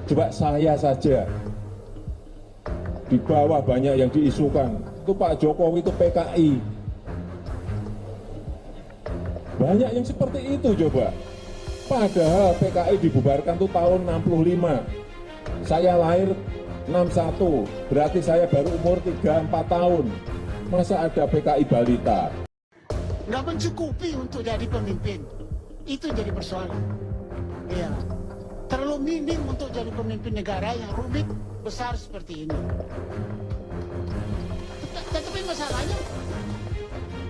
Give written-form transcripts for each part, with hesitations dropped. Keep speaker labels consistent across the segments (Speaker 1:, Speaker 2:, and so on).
Speaker 1: Coba saya saja, di bawah banyak yang diisukan, itu Pak Jokowi itu PKI. Banyak yang seperti itu coba. Padahal PKI dibubarkan tuh tahun 65. Saya lahir 61, berarti saya baru umur 3-4 tahun. Masa ada PKI balita?
Speaker 2: Nggak mencukupi untuk jadi pemimpin. Itu jadi persoalan. Ya, terlalu minim untuk jadi pemimpin negara yang rumit besar seperti ini. Tetapi masalahnya,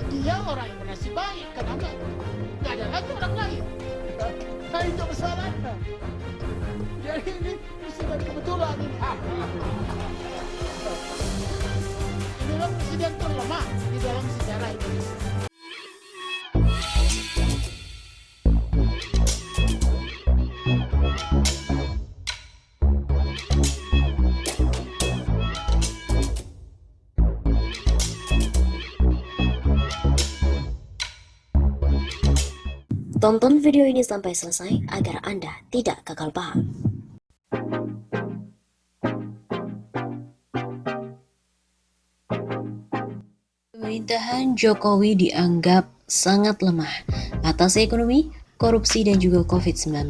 Speaker 2: dia orang yang bernasib baik. Kenapa? Nggak ada lagi orang lain. Nah itu masalahnya. Jadi ini sudah kebetulan ini. Inilah presiden terlemah di dalam sejarah Indonesia.
Speaker 3: Tonton video ini sampai selesai agar Anda tidak gagal paham. Pemerintahan Jokowi dianggap sangat lemah atas ekonomi, korupsi, dan juga COVID-19.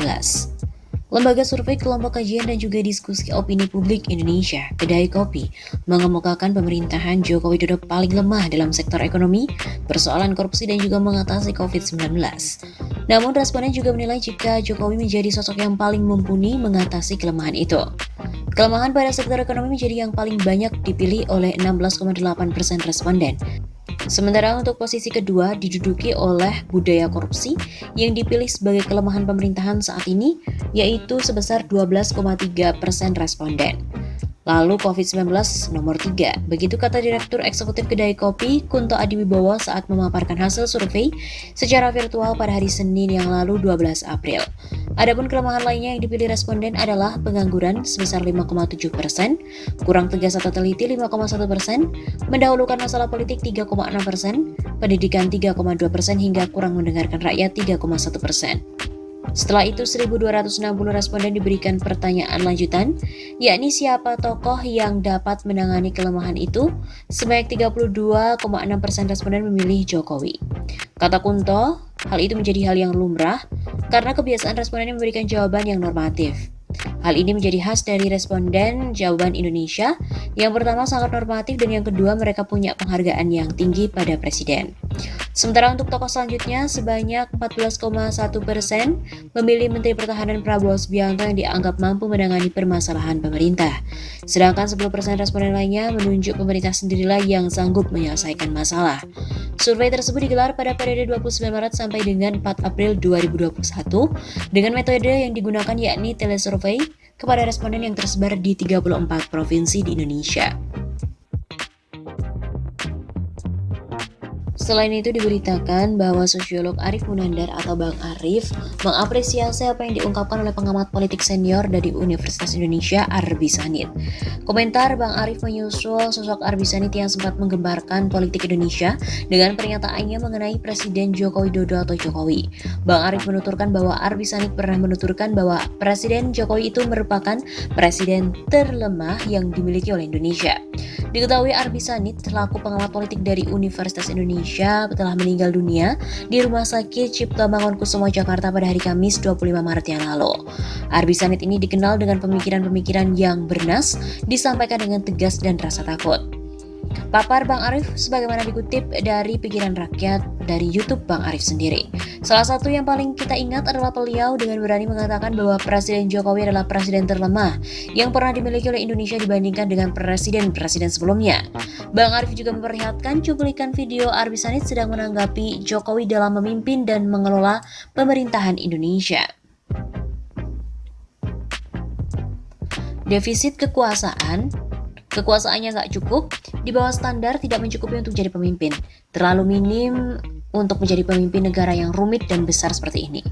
Speaker 3: Lembaga survei Kelompok Kajian dan juga Diskusi Opini Publik Indonesia, Kedai Kopi, mengemukakan pemerintahan Joko Widodo paling lemah dalam sektor ekonomi, persoalan korupsi, dan juga mengatasi COVID-19. Namun responden juga menilai jika Jokowi menjadi sosok yang paling mumpuni mengatasi kelemahan itu. Kelemahan pada sektor ekonomi menjadi yang paling banyak dipilih oleh 16,8% responden. Sementara untuk posisi kedua diduduki oleh budaya korupsi yang dipilih sebagai kelemahan pemerintahan saat ini, yaitu sebesar 12,3% responden. Lalu COVID-19 nomor 3, begitu kata Direktur Eksekutif Kedai Kopi Kunto Adiwibowo saat memaparkan hasil survei secara virtual pada hari Senin yang lalu 12 April. Adapun kelemahan lainnya yang dipilih responden adalah pengangguran sebesar 5,7%, kurang tegas atau teliti 5,1%, mendahulukan masalah politik 3,6%, pendidikan 3,2% hingga kurang mendengarkan rakyat 3,1%. Setelah itu 1.260 responden diberikan pertanyaan lanjutan, yakni siapa tokoh yang dapat menangani kelemahan itu. Sebanyak 32,6% responden memilih Jokowi. Kata Kunto, hal itu menjadi hal yang lumrah karena kebiasaan responden memberikan jawaban yang normatif. Hal ini menjadi khas dari responden jawaban Indonesia. Yang pertama sangat normatif dan yang kedua mereka punya penghargaan yang tinggi pada presiden. Sementara untuk tokoh selanjutnya sebanyak 14,1% memilih Menteri Pertahanan Prabowo Subianto yang dianggap mampu menangani permasalahan pemerintah. Sedangkan 10% responden lainnya menunjuk pemerintah sendirilah yang sanggup menyelesaikan masalah. Survei tersebut digelar pada periode 29 Maret sampai dengan 4 April 2021 dengan metode yang digunakan yakni telesurvei kepada responden yang tersebar di 34 provinsi di Indonesia. Selain itu diberitakan bahwa sosiolog Arief Munandar atau Bang Arief mengapresiasi apa yang diungkapkan oleh pengamat politik senior dari Universitas Indonesia Arbi Sanit. Komentar Bang Arief menyusul sosok Arbi Sanit yang sempat menggembarkan politik Indonesia dengan pernyataannya mengenai Presiden Joko Widodo atau Jokowi. Bang Arief menuturkan bahwa Arbi Sanit pernah menuturkan bahwa Presiden Jokowi itu merupakan presiden terlemah yang dimiliki oleh Indonesia. Diketahui Arbi Sanit, selaku pengamat politik dari Universitas Indonesia, telah meninggal dunia di Rumah Sakit Cipto Mangunkusumo Jakarta pada hari Kamis 25 Maret yang lalu. Arbi Sanit ini dikenal dengan pemikiran-pemikiran yang bernas, disampaikan dengan tegas dan rasa takut. Papar Bang Arief sebagaimana dikutip dari Pikiran Rakyat dari YouTube Bang Arief sendiri. Salah satu yang paling kita ingat adalah beliau dengan berani mengatakan bahwa Presiden Jokowi adalah presiden terlemah yang pernah dimiliki oleh Indonesia dibandingkan dengan presiden-presiden sebelumnya. Bang Arief juga memperlihatkan cuplikan video Arbi Sanit sedang menanggapi Jokowi dalam memimpin dan mengelola pemerintahan Indonesia. Defisit kekuasaannya nggak cukup, di bawah standar, tidak mencukupi untuk jadi pemimpin, terlalu minim untuk menjadi pemimpin negara yang rumit dan besar seperti ini.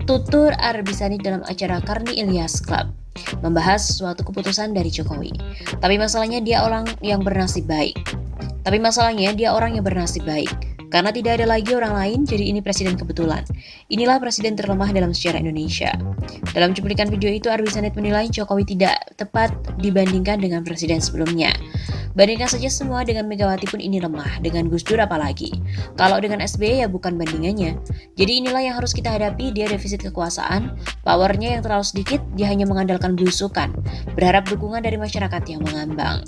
Speaker 3: Tutur Arbi Sanit dalam acara Karni Ilyas Club, membahas suatu keputusan dari Jokowi. Tapi masalahnya dia orang yang bernasib baik. Karena tidak ada lagi orang lain, jadi ini presiden kebetulan. Inilah presiden terlemah dalam sejarah Indonesia. Dalam cuplikan video itu, Arby Sanit menilai Jokowi tidak tepat dibandingkan dengan presiden sebelumnya. Bandingkan saja semua, dengan Megawati pun ini lemah, dengan Gus Dur apalagi. Kalau dengan SBY ya bukan bandingannya. Jadi inilah yang harus kita hadapi, dia defisit kekuasaan, powernya yang terlalu sedikit, dia hanya mengandalkan belusukan, berharap dukungan dari masyarakat yang mengambang.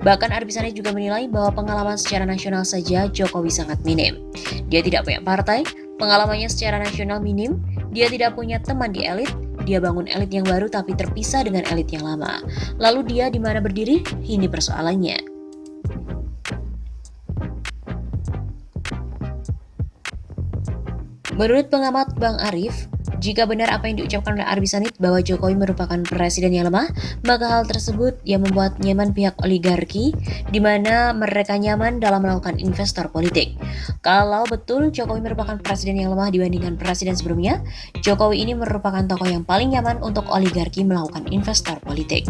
Speaker 3: Bahkan Arby Sanit juga menilai bahwa pengalaman secara nasional saja Jokowi sangat minim. Dia tidak punya partai, pengalamannya secara nasional minim, dia tidak punya teman di elit, dia bangun elit yang baru tapi terpisah dengan elit yang lama. Lalu dia di mana berdiri? Ini persoalannya. Menurut pengamat Bang Arif, jika benar apa yang diucapkan oleh Arby Sanit bahwa Jokowi merupakan presiden yang lemah, maka hal tersebut yang membuat nyaman pihak oligarki, di mana mereka nyaman dalam melakukan investor politik. Kalau betul Jokowi merupakan presiden yang lemah dibandingkan presiden sebelumnya, Jokowi ini merupakan tokoh yang paling nyaman untuk oligarki melakukan investor politik.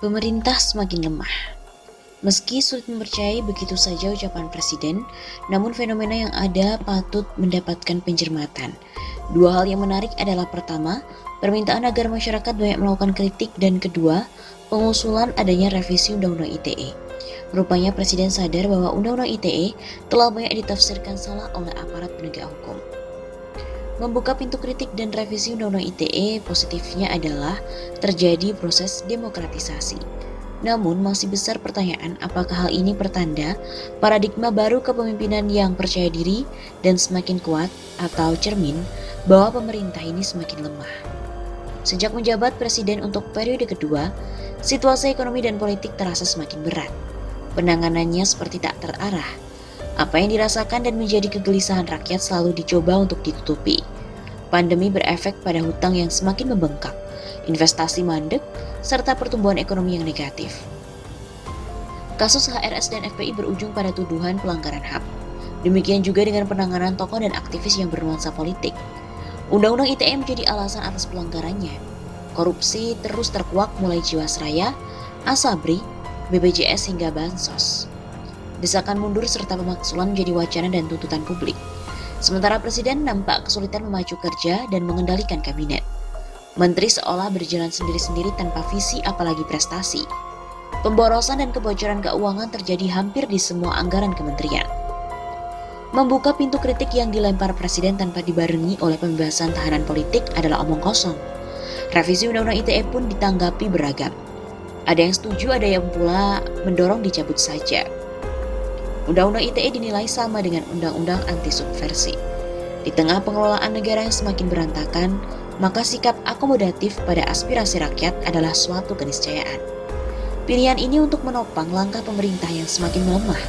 Speaker 3: Pemerintah semakin lemah. Meski sulit mempercayai begitu saja ucapan presiden, namun fenomena yang ada patut mendapatkan pencermatan. Dua hal yang menarik adalah pertama, permintaan agar masyarakat banyak melakukan kritik, dan kedua, pengusulan adanya revisi Undang-Undang ITE. Rupanya presiden sadar bahwa Undang-Undang ITE telah banyak ditafsirkan salah oleh aparat penegak hukum. Membuka pintu kritik dan revisi Undang-Undang ITE positifnya adalah terjadi proses demokratisasi. Namun masih besar pertanyaan apakah hal ini pertanda paradigma baru kepemimpinan yang percaya diri dan semakin kuat, atau cermin bahwa pemerintah ini semakin lemah. Sejak menjabat presiden untuk periode kedua, situasi ekonomi dan politik terasa semakin berat. Penanganannya seperti tak terarah. Apa yang dirasakan dan menjadi kegelisahan rakyat selalu dicoba untuk ditutupi. Pandemi berefek pada hutang yang semakin membengkak, investasi mandek, serta pertumbuhan ekonomi yang negatif. Kasus HRS dan FPI berujung pada tuduhan pelanggaran HAM. Demikian juga dengan penanganan tokoh dan aktivis yang bernuansa politik. Undang-Undang ITE menjadi alasan atas pelanggarannya. Korupsi terus terkuak mulai Jiwasraya, Asabri, BPJS hingga Bansos. Desakan mundur serta pemaksulan menjadi wacana dan tuntutan publik. Sementara presiden nampak kesulitan memacu kerja dan mengendalikan kabinet. Menteri seolah berjalan sendiri-sendiri tanpa visi apalagi prestasi. Pemborosan dan kebocoran keuangan terjadi hampir di semua anggaran kementerian. Membuka pintu kritik yang dilempar presiden tanpa dibarengi oleh pembebasan tahanan politik adalah omong kosong. Revisi Undang-Undang ITE pun ditanggapi beragam. Ada yang setuju, ada yang pula mendorong dicabut saja. Undang-Undang ITE dinilai sama dengan undang-undang anti subversi. Di tengah pengelolaan negara yang semakin berantakan, maka sikap akomodatif pada aspirasi rakyat adalah suatu keniscayaan. Pilihan ini untuk menopang langkah pemerintah yang semakin melemah.